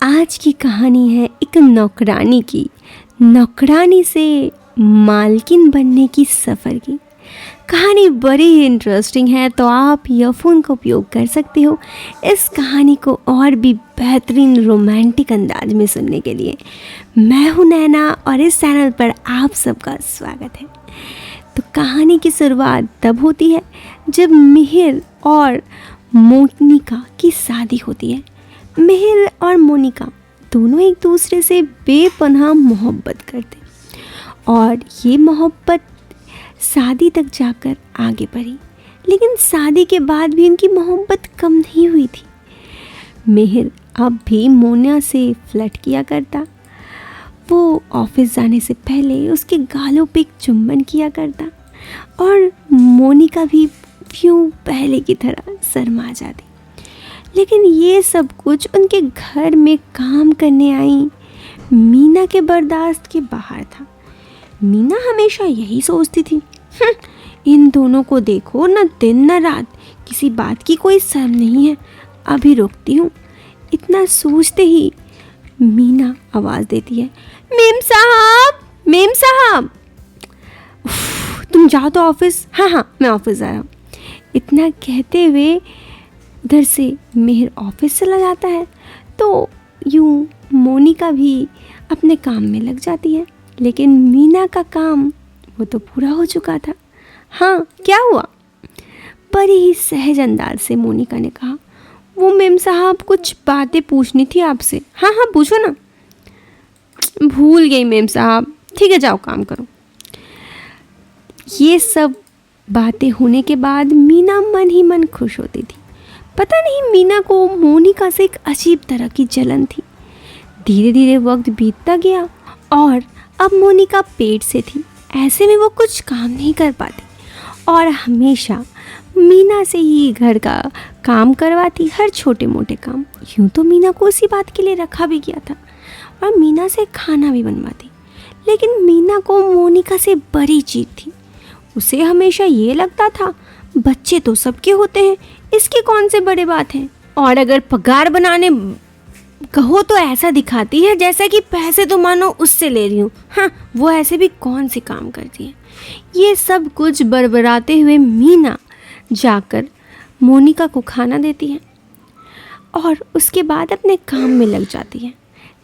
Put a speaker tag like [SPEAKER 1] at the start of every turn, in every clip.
[SPEAKER 1] आज की कहानी है एक नौकरानी की। नौकरानी से मालकिन बनने की सफ़र की कहानी बड़ी ही इंटरेस्टिंग है, तो आप ईयरफोन का उपयोग कर सकते हो इस कहानी को और भी बेहतरीन रोमांटिक अंदाज में सुनने के लिए। मैं हूं नैना और इस चैनल पर आप सबका स्वागत है। तो कहानी की शुरुआत तब होती है जब मिहिर और मोनिका की शादी होती है। मिहिर और मोनिका दोनों एक दूसरे से बेपनाह मोहब्बत करते और ये मोहब्बत शादी तक जाकर आगे बढ़ी। लेकिन शादी के बाद भी उनकी मोहब्बत कम नहीं हुई थी। मिहिर अब भी मोना से फ्लर्ट किया करता। वो ऑफिस जाने से पहले उसके गालों पे एक चुम्बन किया करता और मोनिका भी यूं पहले की तरह शर्मा जाती। लेकिन ये सब कुछ उनके घर में काम करने आई मीना के बर्दाश्त के बाहर था। मीना हमेशा यही सोचती थी, इन दोनों को देखो, न दिन न रात किसी बात की कोई शर्म नहीं है, अभी रुकती हूँ। इतना सोचते ही मीना आवाज़ देती है, मेम साहब, मेम साहब। तुम जाओ तो ऑफिस। हाँ, मैं ऑफिस जा रहा हूँ। इतना कहते हुए उधर से मिहिर ऑफिस चला जाता है तो यूं मोनिका भी अपने काम में लग जाती है। लेकिन मीना का काम वो तो पूरा हो चुका था। हाँ, क्या हुआ? बड़ी ही सहज अंदाज से मोनिका ने कहा, वो मेम साहब कुछ बातें पूछनी थी आपसे। हाँ, पूछो ना। भूल गई मेम साहब। ठीक है, जाओ काम करो। ये सब बातें होने के बाद मीना मन ही मन खुश होती थी। पता नहीं मीना को मोनिका से एक अजीब तरह की जलन थी। धीरे धीरे वक्त बीतता गया और अब मोनिका पेट से थी। ऐसे में वो कुछ काम नहीं कर पाती और हमेशा मीना से ही घर का काम करवाती, हर छोटे मोटे काम। यूँ तो मीना को उसी बात के लिए रखा भी गया था और मीना से खाना भी बनवाती। लेकिन मीना को मोनिका से बड़ी जीत थी। उसे हमेशा ये लगता था, बच्चे तो सबके होते हैं, इसकी कौन से बड़े बात है। और अगर पगार बनाने कहो तो ऐसा दिखाती है जैसा कि पैसे तो मानो उससे ले रही हूँ। हाँ, वो ऐसे भी कौन से काम करती है। ये सब कुछ बड़बड़ाते हुए मीना जाकर मोनिका को खाना देती है और उसके बाद अपने काम में लग जाती है।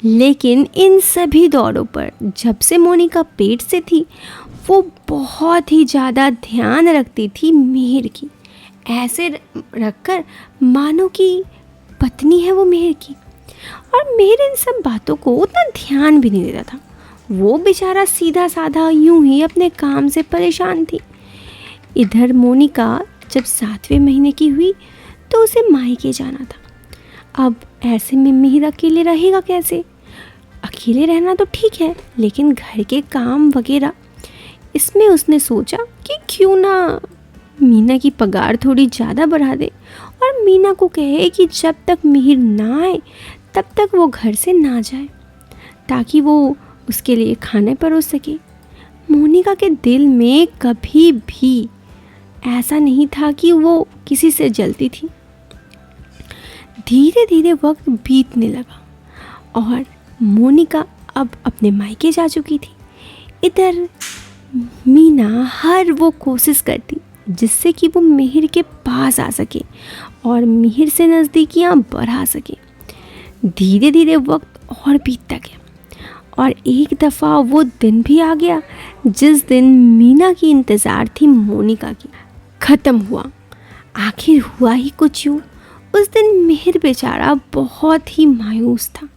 [SPEAKER 1] लेकिन इन सभी दौरों पर जब से मोनिका पेट से थी वो बहुत ही ज़्यादा ध्यान रखती थी मिहिर की, ऐसे रखकर मानो कि पत्नी है वो मिहिर की। और मिहिर इन सब बातों को उतना ध्यान भी नहीं देता था। वो बेचारा सीधा साधा यूं ही अपने काम से परेशान थी। इधर मोनिका जब 7वें महीने की हुई तो उसे मायके जाना था। अब ऐसे में मिहिर अकेले रहेगा कैसे? अकेले रहना तो ठीक है, लेकिन घर के काम वगैरह, इसमें उसने सोचा कि क्यों ना मीना की पगार थोड़ी ज़्यादा बढ़ा दे और मीना को कहे कि जब तक मिहिर ना आए तब तक वो घर से ना जाए, ताकि वो उसके लिए खाने परोस सके। मोनिका के दिल में कभी भी ऐसा नहीं था कि वो किसी से जलती थी। धीरे धीरे वक्त बीतने लगा और मोनिका अब अपने मायके जा चुकी थी। इधर मीना हर वो कोशिश करती जिससे कि वो मिहिर के पास आ सके और मिहिर से नज़दीकियाँ बढ़ा सके। धीरे धीरे वक्त और बीतता गया और एक दफ़ा वो दिन भी आ गया जिस दिन मीना की इंतज़ार थी मोनिका की ख़त्म हुआ। आखिर हुआ ही कुछ यूँ। उस दिन मिहिर बेचारा बहुत ही मायूस था।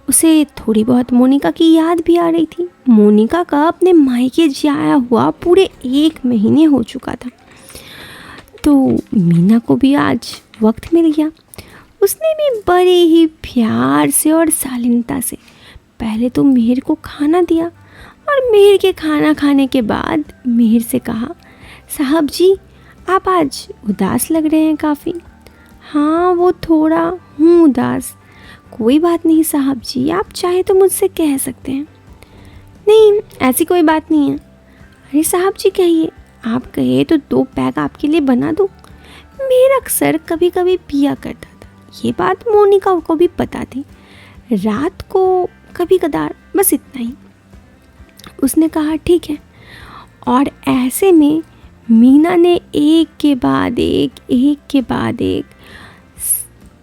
[SPEAKER 1] उसे थोड़ी बहुत मोनिका की याद भी आ रही थी। मोनिका का अपने मायके जाया हुआ पूरे 1 महीने हो चुका था। तो मीना को भी आज वक्त मिल गया। उसने भी बड़े ही प्यार से और शालीनता से पहले तो मिहिर को खाना दिया और मिहिर के खाना खाने के बाद मिहिर से कहा, साहब जी, आप आज उदास लग रहे हैं काफ़ी। हाँ, वो थोड़ा हूँ उदास। कोई बात नहीं साहब जी, आप चाहे तो मुझसे कह सकते हैं। नहीं, ऐसी कोई बात नहीं है। अरे साहब जी कहिए, आप कहे तो 2 पैक आपके लिए बना दूँ। मिहिर अक्सर कभी कभी पिया करता था। ये बात मोनिका को भी पता थी। रात को कभी कदार, बस इतना ही। उसने कहा ठीक है। और ऐसे में मीना ने एक के बाद एक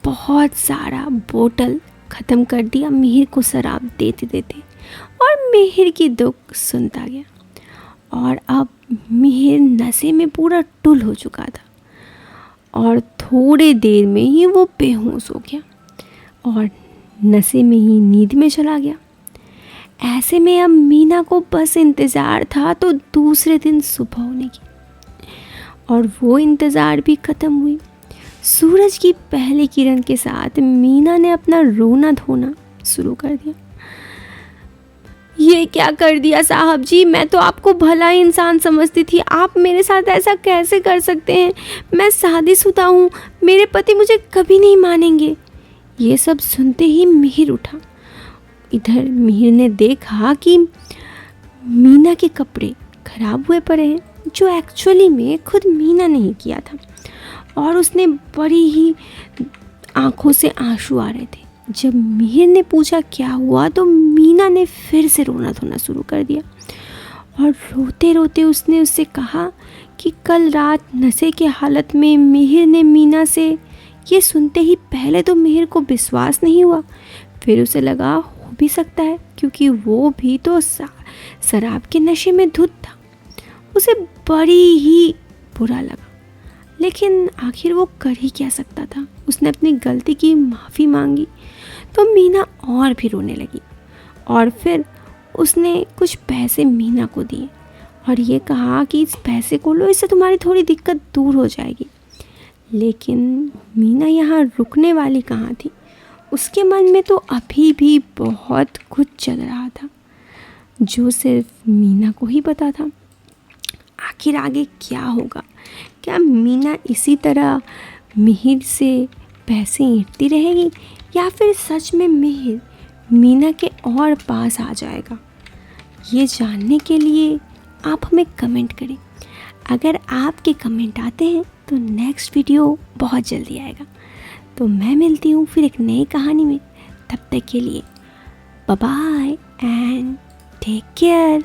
[SPEAKER 1] बहुत सारा बोतल ख़त्म कर दिया मिहिर को शराब देते देते, और मिहिर की दुख सुनता गया। और अब मिहिर नशे में पूरा टुल हो चुका था और थोड़े देर में ही वो बेहोश हो गया और नशे में ही नींद में चला गया। ऐसे में अब मीना को बस इंतज़ार था तो दूसरे दिन सुबह होने की, और वो इंतज़ार भी ख़त्म हुई। सूरज की पहली किरण के साथ मीना ने अपना रोना धोना शुरू कर दिया। ये क्या कर दिया साहब जी, मैं तो आपको भला इंसान समझती थी, आप मेरे साथ ऐसा कैसे कर सकते हैं? मैं शादीशुदा हूँ, मेरे पति मुझे कभी नहीं मानेंगे। ये सब सुनते ही मिहिर उठा। इधर मिहिर ने देखा कि मीना के कपड़े खराब हुए पड़े हैं, जो एक्चुअली में खुद मीना ने ही किया था, और उसने बड़ी ही आंखों से आंसू आ रहे थे। जब मिहिर ने पूछा क्या हुआ तो मीना ने फिर से रोना धोना शुरू कर दिया, और रोते रोते उसने उससे कहा कि कल रात नशे के हालत में मिहिर ने मीना से, ये सुनते ही पहले तो मिहिर को विश्वास नहीं हुआ, फिर उसे लगा हो भी सकता है क्योंकि वो भी तो शराब के नशे में धुत था। उसे बड़ी ही बुरा लगा, लेकिन आखिर वो कर ही क्या सकता था। उसने अपनी गलती की माफ़ी मांगी तो मीना और भी रोने लगी, और फिर उसने कुछ पैसे मीना को दिए और ये कहा कि इस पैसे को लो, इससे तुम्हारी थोड़ी दिक्कत दूर हो जाएगी। लेकिन मीना यहाँ रुकने वाली कहाँ थी। उसके मन में तो अभी भी बहुत कुछ चल रहा था जो सिर्फ मीना को ही पता था। आखिर आगे क्या होगा? क्या मीना इसी तरह मिहिर से पैसे ऐंठती रहेगी, या फिर सच में मिहिर मीना के और पास आ जाएगा? ये जानने के लिए आप हमें कमेंट करें। अगर आपके कमेंट आते हैं तो नेक्स्ट वीडियो बहुत जल्दी आएगा। तो मैं मिलती हूँ फिर एक नई कहानी में। तब तक के लिए bye bye and take care.